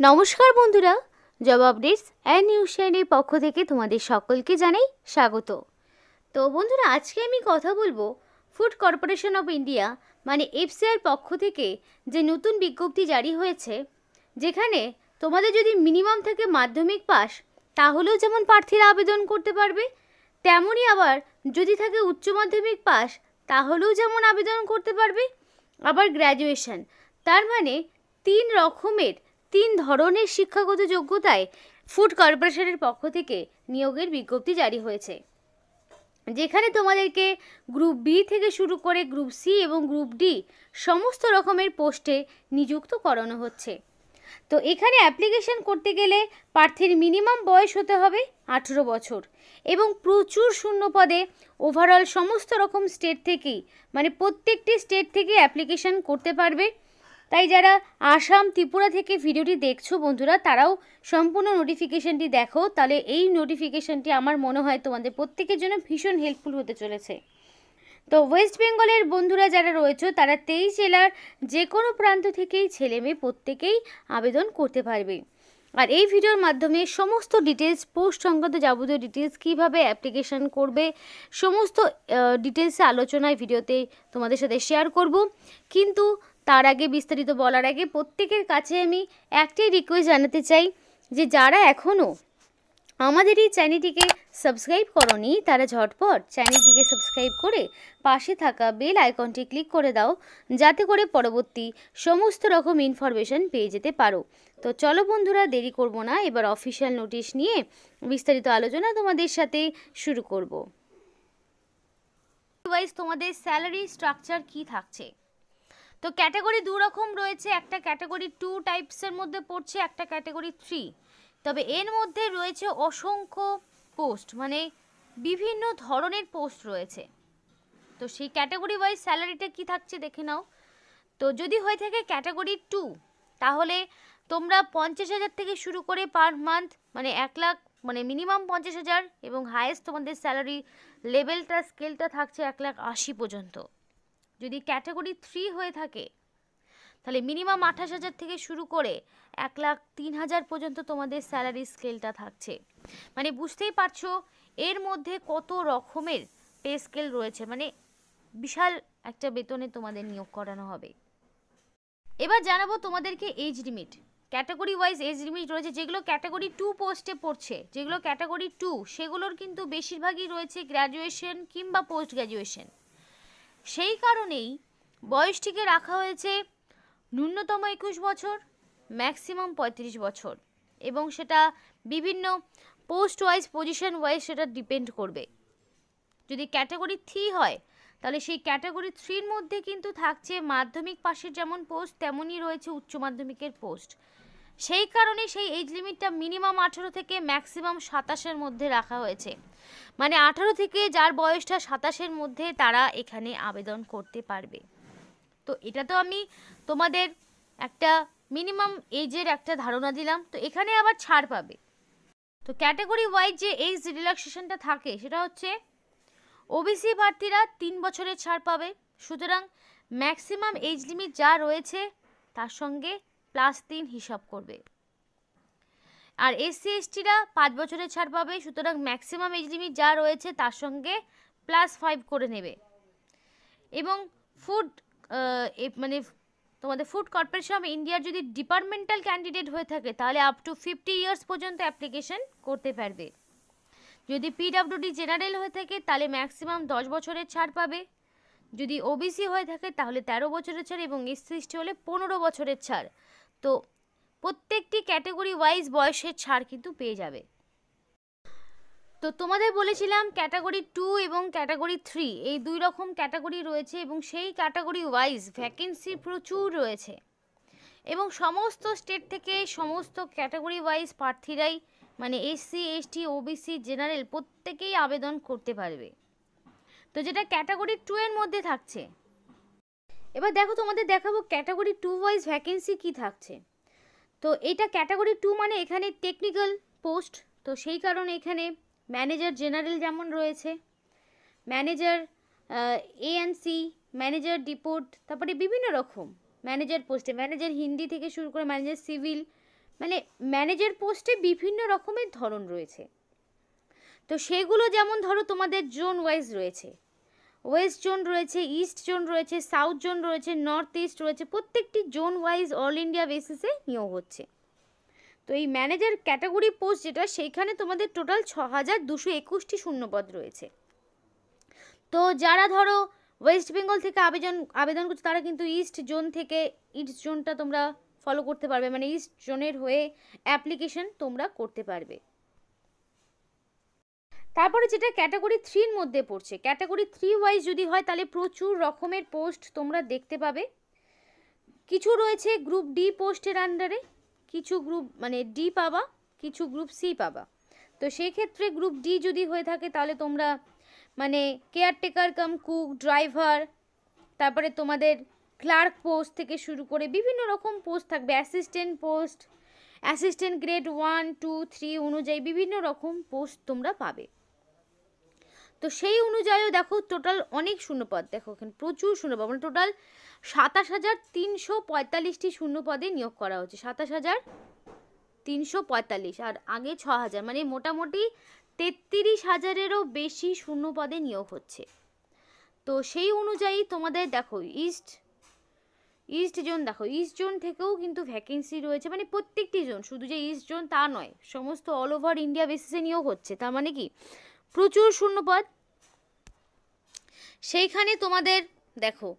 নমস্কার বন্ধুরা, job updates and news চ্যানেলের পক্ষ থেকে তোমাদের সকলকে জানাই স্বাগত। তো বন্ধুরা, আজকে আমি কথা বলবো ফুড কর্পোরেশন অফ ইন্ডিয়া মানে এফসিআইয়ের পক্ষ থেকে যে নতুন বিজ্ঞপ্তি জারি হয়েছে, যেখানে তোমাদের যদি মিনিমাম থেকে মাধ্যমিক পাস তাহলেও যেমন প্রার্থীরা আবেদন করতে পারবে, তেমনই আবার যদি থাকে উচ্চ মাধ্যমিক পাস তাহলেও যেমন আবেদন করতে পারবে, আবার গ্র্যাজুয়েশন। তার মানে তিন ধরনের শিক্ষাগত যোগ্যতায় ফুড কর্পোরেশনের পক্ষ থেকে নিয়োগের বিজ্ঞপ্তি জারি হয়েছে, যেখানে তোমাদেরকে গ্রুপ বি থেকে শুরু করে গ্রুপ সি এবং গ্রুপ ডি সমস্ত রকমের পোস্টে নিযুক্ত করানো হচ্ছে। তো এখানে অ্যাপ্লিকেশন করতে গেলে প্রার্থীর মিনিমাম বয়স হতে হবে 18 বছর এবং প্রচুর শূন্য পদে ওভারঅল সমস্ত রকম স্টেট থেকেই মানে প্রত্যেকটি স্টেট থেকে অ্যাপ্লিকেশন করতে পারবে। তাই যারা আসাম ত্রিপুরা থেকে ভিডিওটি দেখছো বন্ধুরা, তারাও সম্পূর্ণ নোটিফিকেশনটি দেখো, তাহলে এই নোটিফিকেশনটি আমার মনে হয় তোমাদের প্রত্যেকের জন্য ভীষণ হেল্পফুল হতে চলেছে। তো ওয়েস্ট বেঙ্গলের বন্ধুরা যারা রয়েছে তারা 23 জেলার যে কোনো প্রান্ত থেকেই ছেলে মেয়ে প্রত্যেকেই আবেদন করতে পারবে। আর এই ভিডিওর মাধ্যমে সমস্ত ডিটেলস, পোস্ট সংক্রান্ত যাবতীয় ডিটেলস, কীভাবে অ্যাপ্লিকেশন করবে, সমস্ত ডিটেলসে আলোচনায় ভিডিওতে তোমাদের সাথে শেয়ার করব। কিন্তু তার আগে বিস্তারিত বলার আগে প্রত্যেকের কাছে আমি একটাই রিকোয়েস্ট জানাতে চাই যে যারা এখনও আমাদের এই চ্যানেলটিকে সাবস্ক্রাইব করোনি তারা ঝটপট চ্যানেলটিকে সাবস্ক্রাইব করে পাশে থাকা বেল আইকনটি ক্লিক করে দাও, যাতে করে পরবর্তী সমস্ত রকম ইনফরমেশন পেয়ে যেতে পারো। তো চলো বন্ধুরা, দেরি করব না, এবার অফিসিয়াল নোটিশ নিয়ে বিস্তারিত আলোচনা তোমাদের সাথে শুরু করব। ওয়াইজ তোমাদের স্যালারি স্ট্রাকচার কি থাকছে? তো ক্যাটাগরি দু রকম রয়েছে, একটা ক্যাটাগরি 2 টাইপসের মধ্যে পড়ছে, একটা ক্যাটাগরি 3। তবে এর মধ্যে রয়েছে অসংখ্য পোস্ট, মানে বিভিন্ন ধরনের পোস্ট রয়েছে। তো সেই ক্যাটাগরি ওয়াইজ স্যালারিটা কি থাকছে দেখে নাও। তো যদি হয়ে থাকে ক্যাটাগরি 2, তাহলে তোমরা 50,000 থেকে শুরু করে পার মান্থ মানে 1 লাখ মানে মিনিমাম 50,000 এবং হায়েস্ট তোমাদের স্যালারি লেভেলটা স্কেলটা থাকছে 1,80,000 পর্যন্ত। যদি ক্যাটাগরি 3 হয়ে থাকে তাহলে মিনিমাম 28,000 থেকে শুরু করে 1,03,000 পর্যন্ত তোমাদের স্যালারি স্কেলটা থাকছে। মানে বুঝতেই পারছো এর মধ্যে কত রকমের পে স্কেল রয়েছে, মানে বিশাল একটা বেতনে তোমাদের নিয়োগ করানো হবে। এবার জানাবো তোমাদেরকে age limit. Category wise age limit রয়েছে, যেগুলো ক্যাটাগরি 2 পোস্টে পড়ছে, যেগুলো ক্যাটাগরি 2 সেগুলোর কিন্তু বেশিরভাগই রয়েছে গ্র্যাজুয়েশন কিংবা পোস্ট গ্র্যাজুয়েশন। সেই কারণেই বয়সটিকে রাখা হয়েছে ন্যূনতম 21 বছর, ম্যাক্সিমাম 35 বছর, এবং সেটা বিভিন্ন পোস্ট ওয়াইজ পজিশন ওয়াইজ সেটা ডিপেন্ড করবে। যদি ক্যাটাগরি 3 হয় তাহলে সেই ক্যাটাগরি 3-র মধ্যে কিন্তু থাকছে মাধ্যমিক পাশের যেমন পোস্ট তেমনই রয়েছে উচ্চ মাধ্যমিকের পোস্ট। সেই কারণে সেই এজ লিমিটটা মিনিমাম 18 থেকে ম্যাক্সিমাম 27-এর মধ্যে রাখা হয়েছে। মানে 18 থেকে যার বয়সটা 27-এর মধ্যে তারা এখানে আবেদন করতে পারবে। তো এটা তো আমি তোমাদের একটা মিনিমাম এজের একটা ধারণা দিলাম। তো এখানে আবার ছাড় পাবে। তো ক্যাটাগরি ওয়াইজ যে এজ রিল্যাক্সেশনটা থাকে সেটা হচ্ছে ওবিসি প্রার্থীরা 3 বছরের ছাড় পাবে, সুতরাং ম্যাক্সিমাম এজ লিমিট যা রয়েছে তার সঙ্গে +3 হিসাব করবে। আর এসসি এসটিরা 5 বছরের ছাড় পাবে, সুতরাং ম্যাক্সিমাম এজ লিমিট যা রয়েছে তার সঙ্গে +5 করে নেবে। এবং ফুড মানে তোমাদের ফুড কর্পোরেশন অফ ইন্ডিয়ার যদি ডিপার্টমেন্টাল ক্যান্ডিডেট হয়ে থাকে তাহলে আপ টু 50 ইয়ার্স পর্যন্ত অ্যাপ্লিকেশন করতে পারবে। যদি পিডব্লিউডি জেনারেল হয়ে থাকে তাহলে ম্যাক্সিমাম 10 বছরের ছাড় পাবে। যদি ওবিসি হয়ে থাকে তাহলে 13 বছরের ছাড় এবং এসসি এসটি হলে 15 বছরের ছাড়। তো প্রত্যেকটি ক্যাটাগরি ওয়াইজ বয়সের ছাড় কিন্তু পেয়ে যাবে। তো তোমাদের বলেছিলাম ক্যাটাগরি 2 এবং ক্যাটাগরি 3 এই দুই রকম ক্যাটাগরি রয়েছে এবং সেই ক্যাটাগরি ওয়াইজ ভ্যাকেন্সি প্রচুর রয়েছে এবং সমস্ত স্টেট থেকে সমস্ত ক্যাটাগরি ওয়াইজ প্রার্থীরাই মানে এসসি এসটি ওবিসি জেনারেল প্রত্যেকেই আবেদন করতে পারবে। তো যেটা ক্যাটাগরি 2 এর মধ্যে থাকছে, এবার দেখো তোমাদের দেখাবো ক্যাটাগরি 2 ওয়াইজ ভ্যাকেন্সি কি থাকছে। তো এটা ক্যাটাগরি 2 মানে এখানে টেকনিক্যাল পোস্ট, তো সেই কারণে এখানে ম্যানেজার জেনারেল যেমন রয়েছে, ম্যানেজার এএনসি, ম্যানেজার ডিপোর্ট, তারপরে বিভিন্ন রকম ম্যানেজার পোস্টে ম্যানেজার হিন্দি থেকে শুরু করে ম্যানেজার সিভিল, মানে ম্যানেজার পোস্টে বিভিন্ন রকমের ধরন রয়েছে। তো সেগুলো যেমন ধরো তোমাদের জোন ওয়াইজ রয়েছে, ওয়েস্ট জোন রয়েছে, ইস্ট জোন রয়েছে, সাউথ জোন রয়েছে, নর্থ ইস্ট রয়েছে, প্রত্যেকটি জোন ওয়াইজ অল ইন্ডিয়া বেসিসে নিয়োগ হচ্ছে। তো এই ম্যানেজার ক্যাটাগরি পোস্ট যেটা, সেইখানে তোমাদের টোটাল 6221টি শূন্যপদ রয়েছে। তো যারা ধরো ওয়েস্ট বেঙ্গল থেকে আবেদন করছে তারা কিন্তু ইস্ট জোন থেকে ইস্ট জোনটা তোমরা ফলো করতে পারবে, মানে ইস্ট জোনের হয়ে অ্যাপ্লিকেশন তোমরা করতে পারবে। তারপরে যেটা ক্যাটাগরি 3-র মধ্যে পড়ছে, ক্যাটাগরি 3 ওয়াইজ যদি হয় তাহলে প্রচুর রকমের পোস্ট তোমরা দেখতে পাবে। কিছু রয়েছে গ্রুপ ডি পোস্টের আন্ডারে, কিছু গ্রুপ মানে ডি পাবা, কিছু গ্রুপ সি পাবা। তো সেই ক্ষেত্রে গ্রুপ ডি যদি হয়ে থাকে তাহলে তোমরা মানে কেয়ারটেকার কাম কুক, ড্রাইভার, তারপরে তোমাদের ক্লার্ক পোস্ট থেকে শুরু করে বিভিন্ন রকম পোস্ট থাকবে, অ্যাসিস্ট্যান্ট পোস্ট, অ্যাসিস্ট্যান্ট গ্রেড 1, 2, 3 অনুযায়ী বিভিন্ন রকম পোস্ট তোমরা পাবে। তো সেই অনুযায়ীও দেখো টোটাল অনেক শূন্যপদ, দেখো এখানে প্রচুর শূন্যপদ, মানে টোটাল 27,345টি শূন্যপদে নিয়োগ করা হচ্ছে, 27,345, আর আগে 6,000, মানে মোটামুটি 33,000-এরও বেশি শূন্যপদে নিয়োগ হচ্ছে। তো সেই অনুযায়ী তোমাদের দেখো ইস্ট জোন, দেখো ইস্ট জোন থেকেও কিন্তু ভ্যাকেন্সি রয়েছে, মানে প্রত্যেকটি জোন, শুধু যে ইস্ট জোন তা নয়, সমস্ত অল ওভার ইন্ডিয়া বেসিসে নিয়োগ হচ্ছে, তার মানে কি প্রচুর শূন্যপদ। সেইখানে তোমাদের দেখো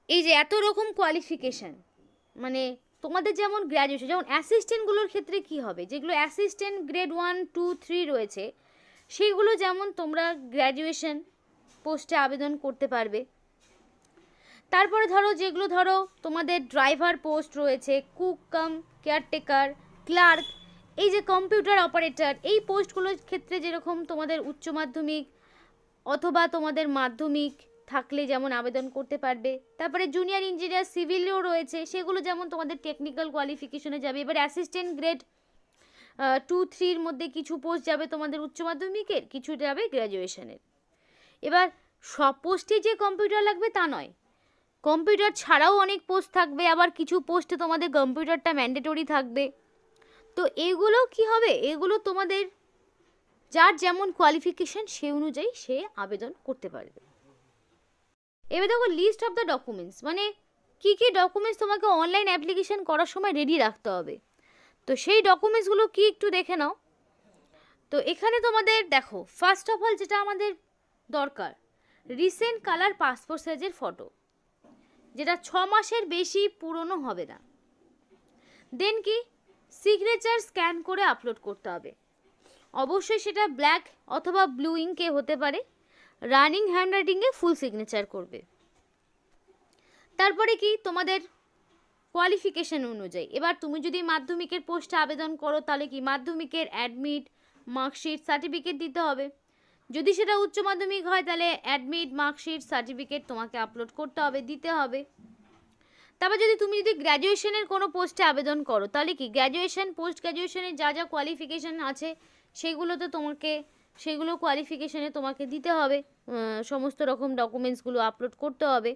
এই যে এত রকম কোয়ালিফিকেশান, মানে তোমাদের যেমন গ্র্যাজুয়েশন, যেমন অ্যাসিস্ট্যান্টগুলোর ক্ষেত্রে কি হবে, যেগুলো অ্যাসিস্ট্যান্ট গ্রেড 1, 2, 3 রয়েছে সেইগুলো যেমন তোমরা গ্র্যাজুয়েশন পোস্টে আবেদন করতে পারবে। তারপরে ধরো যেগুলো ধরো তোমাদের ড্রাইভার পোস্ট রয়েছে, কুক কাম কেয়ারটেকার, ক্লার্ক, এই যে কম্পিউটার অপারেটর, এই পোস্টগুলোর ক্ষেত্রে যেরকম তোমাদের উচ্চ মাধ্যমিক অথবা তোমাদের মাধ্যমিক থাকলে যেমন আবেদন করতে পারবে। তারপরে জুনিয়র ইঞ্জিনিয়ার সিভিলও রয়েছে, সেগুলো যেমন তোমাদের টেকনিক্যাল কোয়ালিফিকেশনে যাবে। এবার অ্যাসিস্ট্যান্ট গ্রেড 2, 3-র মধ্যে কিছু পোস্ট যাবে তোমাদের উচ্চ মাধ্যমিকের, কিছু যাবে গ্র্যাজুয়েশনের। এবার সব পোস্টে যে কম্পিউটার লাগবে তা নয়, কম্পিউটার ছাড়াও অনেক পোস্ট থাকবে, আবার কিছু পোস্টে তোমাদের কম্পিউটারটা ম্যান্ডেটরি থাকবে। তো এগুলো কি হবে, এগুলো তোমাদের যার যেমন কোয়ালিফিকেশন সে অনুযায়ী সে আবেদন করতে পারবে। এবার দেখো লিস্ট অফ দ্য ডকুমেন্টস, মানে কি কি ডকুমেন্টস তোমাকে অনলাইন অ্যাপ্লিকেশন করার সময় রেডি রাখতে হবে। তো সেই ডকুমেন্টসগুলো কি একটু দেখে নাও। তো এখানে তোমাদের দেখো ফার্স্ট অফ অল যেটা আমাদের দরকার, রিসেন্ট কালার পাসপোর্ট সাইজের ফটো, যেটা 6 মাসের বেশি পুরনো হবে না। দেন কি সিগনেচার স্ক্যান করে আপলোড করতে হবে, অবশ্যই সেটা ব্ল্যাক অথবা ব্লু ইঙ্কে হতে পারে, রানিং হ্যান্ডরাইটিংয়ে ফুল সিগনেচার করবে। তারপরে কি তোমাদের কোয়ালিফিকেশন অনুযায়ী, এবার তুমি যদি মাধ্যমিকের পোস্টে আবেদন করো তাহলে কি মাধ্যমিকের অ্যাডমিট, মার্কশিট, সার্টিফিকেট দিতে হবে। যদি সেটা উচ্চ মাধ্যমিক হয় তাহলে অ্যাডমিট, মার্কশিট, সার্টিফিকেট তোমাকে আপলোড করতে হবে, দিতে হবে। তারপর যদি তুমি গ্র্যাজুয়েশনের কোনো পোস্টে আবেদন করো তাহলে কি গ্র্যাজুয়েশন, পোস্ট গ্র্যাজুয়েশনের যা যা কোয়ালিফিকেশান আছে সেগুলোতে তোমাকে, সেগুলো কোয়ালিফিকেশানে তোমাকে দিতে হবে, সমস্ত রকম ডকুমেন্টসগুলো আপলোড করতে হবে।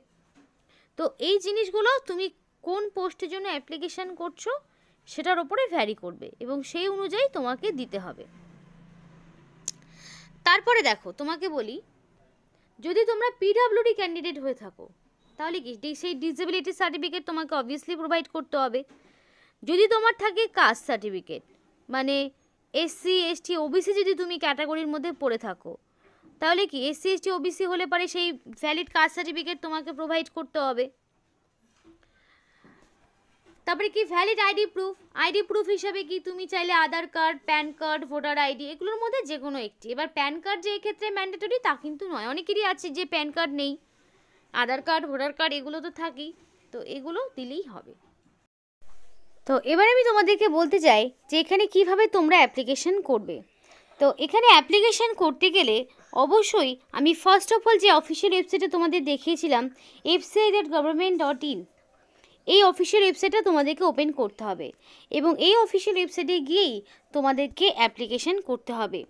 তো এই জিনিসগুলো তুমি কোন পোস্টের জন্য অ্যাপ্লিকেশান করছো সেটার ওপরে ভ্যারি করবে এবং সেই অনুযায়ী তোমাকে দিতে হবে। তারপরে দেখো তোমাকে বলি, যদি তোমরা পিডব্লিউডি ক্যান্ডিডেট হয়ে থাকো তাহলে কি সেই ডিসেবিলিটি সার্টিফিকেট তোমাকে অবভিয়াসলি প্রোভাইড করতে হবে। যদি তোমার থাকে কাস্ট সার্টিফিকেট, মানে এসসি, এসটি, ওবিসি যদি তুমি ক্যাটাগরির মধ্যে পড়ে থাকো তাহলে কি এসসি, এসটি, ওবিসি হলে পারে সেই ভ্যালিড কাস্ট সার্টিফিকেট তোমাকে প্রোভাইড করতে হবে। তারপরে কি ভ্যালিড আইডি প্রুফ হিসাবে কি তুমি চাইলে Aadhaar card, PAN card, voter ID, এগুলোর মধ্যে যে কোনো একটি। এবার প্যান কার্ড যে এক্ষেত্রে ম্যান্ডেটরি তা কিন্তু নয়, অনেকেরই আছে যে প্যান কার্ড নেই, আধার কার্ড, ভোটার কার্ড এগুলো তো থাকেই, তো এগুলো দিলেই হবে। তো এবার আমি তোমাদেরকে বলতে চাই যে এখানে কিভাবে তোমরা অ্যাপ্লিকেশন করবে। তো এখানে অ্যাপ্লিকেশন করতে গেলে অবশ্যই আমি ফার্স্ট অফ অল যে অফিসিয়াল ওয়েবসাইটে তোমাদের দেখিয়েছিলাম fci.government.in, এই অফিসিয়াল ওয়েবসাইটটা তোমাদেরকে ওপেন করতে হবে এবং এই অফিসিয়াল ওয়েবসাইটে গিয়েই তোমাদেরকে অ্যাপ্লিকেশন করতে হবে,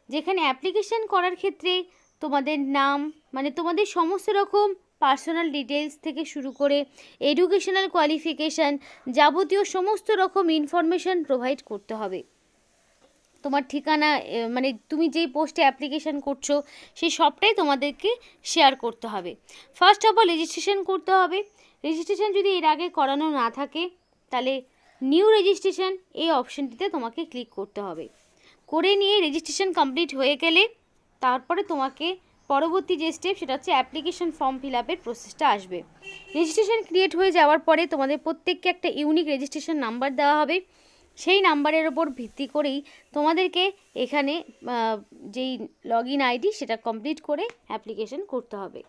যেখানে অ্যাপ্লিকেশন করার ক্ষেত্রে তোমাদের নাম, মানে তোমাদের সমস্ত রকম পার্সোনাল ডিটেলস থেকে শুরু করে এডুকেশনাল কোয়ালিফিকেশান, যাবতীয় সমস্ত রকম ইনফরমেশান প্রোভাইড করতে হবে। তোমার ঠিকানা, মানে তুমি যেই পোস্টে অ্যাপ্লিকেশান করছো সেই সবটাই তোমাদেরকে শেয়ার করতে হবে। ফার্স্ট অফ অল রেজিস্ট্রেশন করতে হবে। রেজিস্ট্রেশন যদি এর আগে করানো না থাকে তাহলে নিউ রেজিস্ট্রেশন এই অপশানটিতে তোমাকে ক্লিক করতে হবে। করে নিয়ে রেজিস্ট্রেশন কমপ্লিট হয়ে গেলে তারপরে তোমাকে পরবর্তী যে স্টেপ সেটা হচ্ছে অ্যাপ্লিকেশন ফর্ম ফিল আপের প্রসেসটা আসবে। রেজিস্ট্রেশন ক্রিয়েট হয়ে যাওয়ার পরে তোমাদের প্রত্যেককে একটা ইউনিক রেজিস্ট্রেশন নাম্বার দেওয়া হবে। সেই নাম্বারের ওপর ভিত্তি করেই তোমাদেরকে এখানে যেই লগ ইন আইডি সেটা কমপ্লিট করে অ্যাপ্লিকেশন করতে হবে।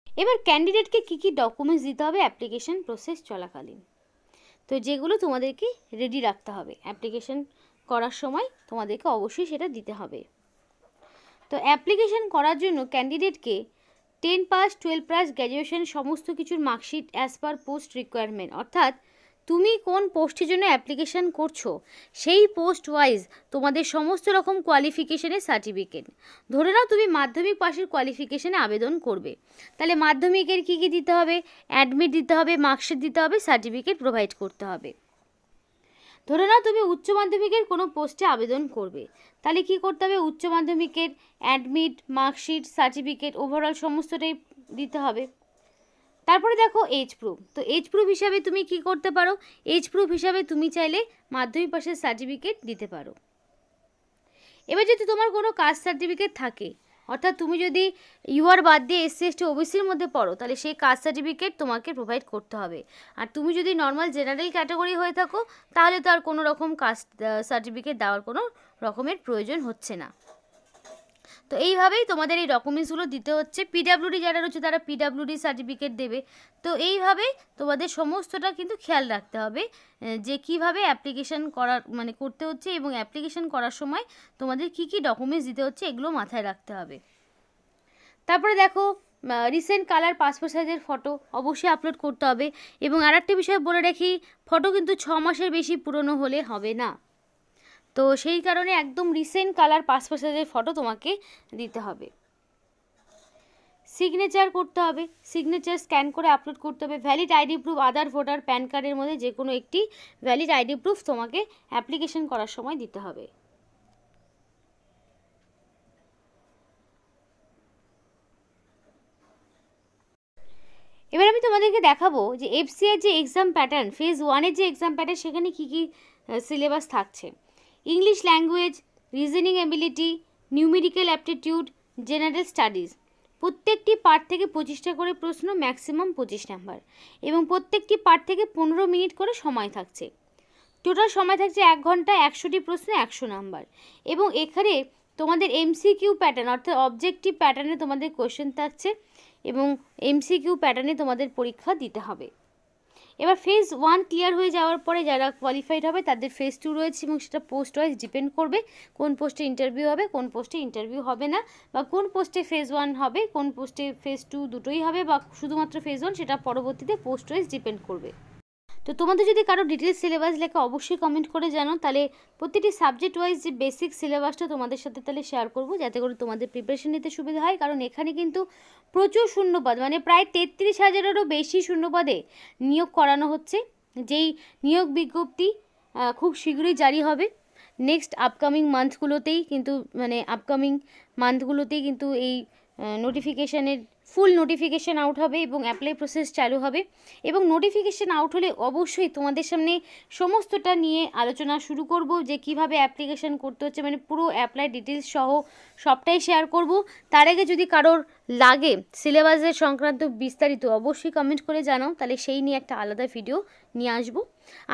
এবার ক্যান্ডিডেটকে কী কী ডকুমেন্টস দিতে হবে অ্যাপ্লিকেশন প্রসেস চলাকালীন, তো যেগুলো তোমাদেরকে রেডি রাখতে হবে অ্যাপ্লিকেশন করার সময় তোমাদেরকে অবশ্যই সেটা দিতে হবে। তো অ্যাপ্লিকেশন করার জন্য ক্যান্ডিডেটকে 10 পাস 12 পাস গ্র্যাজুয়েশন সমস্ত কিছুর marksheet as per post requirement, অর্থাৎ তুমি কোন পোস্টের জন্য অ্যাপ্লিকেশান করছো সেই পোস্ট ওয়াইজ তোমাদের সমস্ত রকম কোয়ালিফিকেশানের সার্টিফিকেট। ধরে নাও তুমি মাধ্যমিক পাশের কোয়ালিফিকেশানে আবেদন করবে, তাহলে মাধ্যমিকের কী কী দিতে হবে, অ্যাডমিট দিতে হবে, মার্কশিট দিতে হবে, সার্টিফিকেট প্রোভাইড করতে হবে। ধরে নাও তুমি উচ্চ মাধ্যমিকের কোনো পোস্টে আবেদন করবে, তাহলে কি করতে হবে, উচ্চ মাধ্যমিকের অ্যাডমিট, মার্কশিট, সার্টিফিকেট ওভারঅল সমস্তটাই দিতে হবে। তারপরে দেখো এজ প্রুফ, তো এজ প্রুফ হিসাবে তুমি কি করতে পারো, এজ প্রুফ হিসাবে তুমি চাইলে মাধ্যমিক পাশের সার্টিফিকেট দিতে পারো। এবার যদি তোমার কোনো কাস্ট সার্টিফিকেট থাকে, অর্থাৎ তুমি যদি ইউআর বাদ দিয়ে এসসি এসটি ওবিসির মধ্যে পড়ো তাহলে সেই কাস্ট সার্টিফিকেট তোমাকে প্রোভাইড করতে হবে। আর তুমি যদি নর্মাল জেনারেল ক্যাটাগরি হয়ে থাকো তাহলে তো আর কোনো রকম কাস্ট সার্টিফিকেট দেওয়ার কোনো রকমের প্রয়োজন হচ্ছে না। তো এইভাবেই তোমাদের এই ডকুমেন্টসগুলো দিতে হচ্ছে। পিডাব্লিউডি যারা রয়েছে তারা পিডাব্লিউডি সার্টিফিকেট দেবে। তো এইভাবেই তোমাদের সমস্তটা কিন্তু খেয়াল রাখতে হবে যে কিভাবে অ্যাপ্লিকেশান করার মানে করতে হচ্ছে এবং অ্যাপ্লিকেশান করার সময় তোমাদের কি কি ডকুমেন্টস দিতে হচ্ছে এগুলো মাথায় রাখতে হবে। তারপরে দেখো রিসেন্ট কালার পাসপোর্ট সাইজের ফটো অবশ্যই আপলোড করতে হবে। এবং আরেকটা বিষয় বলে রাখি, ফটো কিন্তু 6 মাসের বেশি পুরনো হলে হবে না। তো সেই কারণে একদম রিসেন্ট কালার পাসপোর্ট সাইজের ফটো তোমাকে দিতে হবে। সিগনেচার করতে হবে, সিগনেচার স্ক্যান করে আপলোড করতে হবে। ভ্যালিড আইডি প্রুফ, আধার, ভোটার, প্যান কার্ডের মধ্যে যে কোনো একটি ভ্যালিড আইডি প্রুফ তোমাকে অ্যাপ্লিকেশন করার সময় দিতে হবে। এবার আমি তোমাদেরকে দেখাবো যে এফসিআই যে এক্সাম প্যাটার্ন, ফেজ 1-এর যে এক্সাম প্যাটার্ন সেখানে কী কী সিলেবাস থাকছে। English language, reasoning ability, numerical aptitude, general studies, প্রত্যেকটি পার্ট থেকে 25টা করে প্রশ্ন, ম্যাক্সিমাম 25 নাম্বার, এবং প্রত্যেকটি পার্ট থেকে 15 মিনিট করে সময় থাকছে। টোটাল সময় থাকছে 1 ঘন্টা, 100টি প্রশ্ন, 100 নাম্বার। এবং এখানে তোমাদের এমসিকিউ প্যাটার্ন অর্থাৎ অবজেক্টিভ প্যাটার্নে তোমাদের কোয়েশ্চেন থাকছে এবং এমসিকিউ প্যাটার্নে তোমাদের পরীক্ষা দিতে হবে। এবার ফেজ 1 ক্লিয়ার হয়ে যাওয়ার পরে যারা কোয়ালিফাইড হবে তাদের ফেজ 2 রয়েছে এবং সেটা পোস্ট ওয়াইজ ডিপেন্ড করবে কোন পোস্টে ইন্টারভিউ হবে, কোন পোস্টে ইন্টারভিউ হবে না, বা কোন পোস্টে ফেজ 1 হবে, কোন পোস্টে ফেজ 2 দুটোই হবে, বা শুধুমাত্র ফেজ 1 সেটা পরবর্তীতে পোস্ট ওয়াইজ ডিপেন্ড করবে। তো তোমাদের যদি কারো ডিটেলস সিলেবাস লেখা অবশ্যই কমেন্ট করে জানো, তাহলে প্রতিটি সাবজেক্ট ওয়াইজ যে বেসিক সিলেবাসটা তোমাদের সাথে তাহলে শেয়ার করবো যাতে করে তোমাদের প্রিপারেশন নিতে সুবিধা হয়। কারণ এখানে কিন্তু প্রচুর শূন্যপদ, মানে প্রায় 33,000-এরও বেশি শূন্যপদে নিয়োগ করানো হচ্ছে। যেই নিয়োগ বিজ্ঞপ্তি খুব শীঘ্রই জারি হবে। নেক্সট আপকামিং মান্থগুলোতেই কিন্তু এই নোটিফিকেশানের ফুল নোটিফিকেশান আউট হবে এবং অ্যাপ্লাই প্রসেস চালু হবে। এবং নোটিফিকেশান আউট হলে অবশ্যই তোমাদের সামনে সমস্তটা নিয়ে আলোচনা শুরু করব যে কিভাবে অ্যাপ্লিকেশান করতে হচ্ছে, মানে পুরো অ্যাপ্লাই ডিটেলস সহ সবটাই শেয়ার করব। তার আগে যদি কারোর লাগে সিলেবাসের সংক্রান্ত বিস্তারিত অবশ্যই কমেন্ট করে জানাও, তাহলে সেই নিয়ে একটা আলাদা ভিডিও নিয়ে আসবো।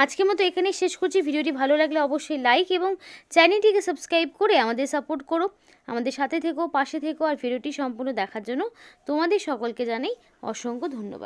আজকের মতো এখানেই শেষ করছি। ভিডিওটি ভালো লাগলে অবশ্যই লাইক এবং চ্যানেলটিকে সাবস্ক্রাইব করে আমাদের সাপোর্ট করো, আমাদের সাথে থেকো, পাশে থেকো। আর ভিডিওটি সম্পূর্ণ দেখার জন্য তোমাদের সকলকে জানাই অসংখ্য ধন্যবাদ।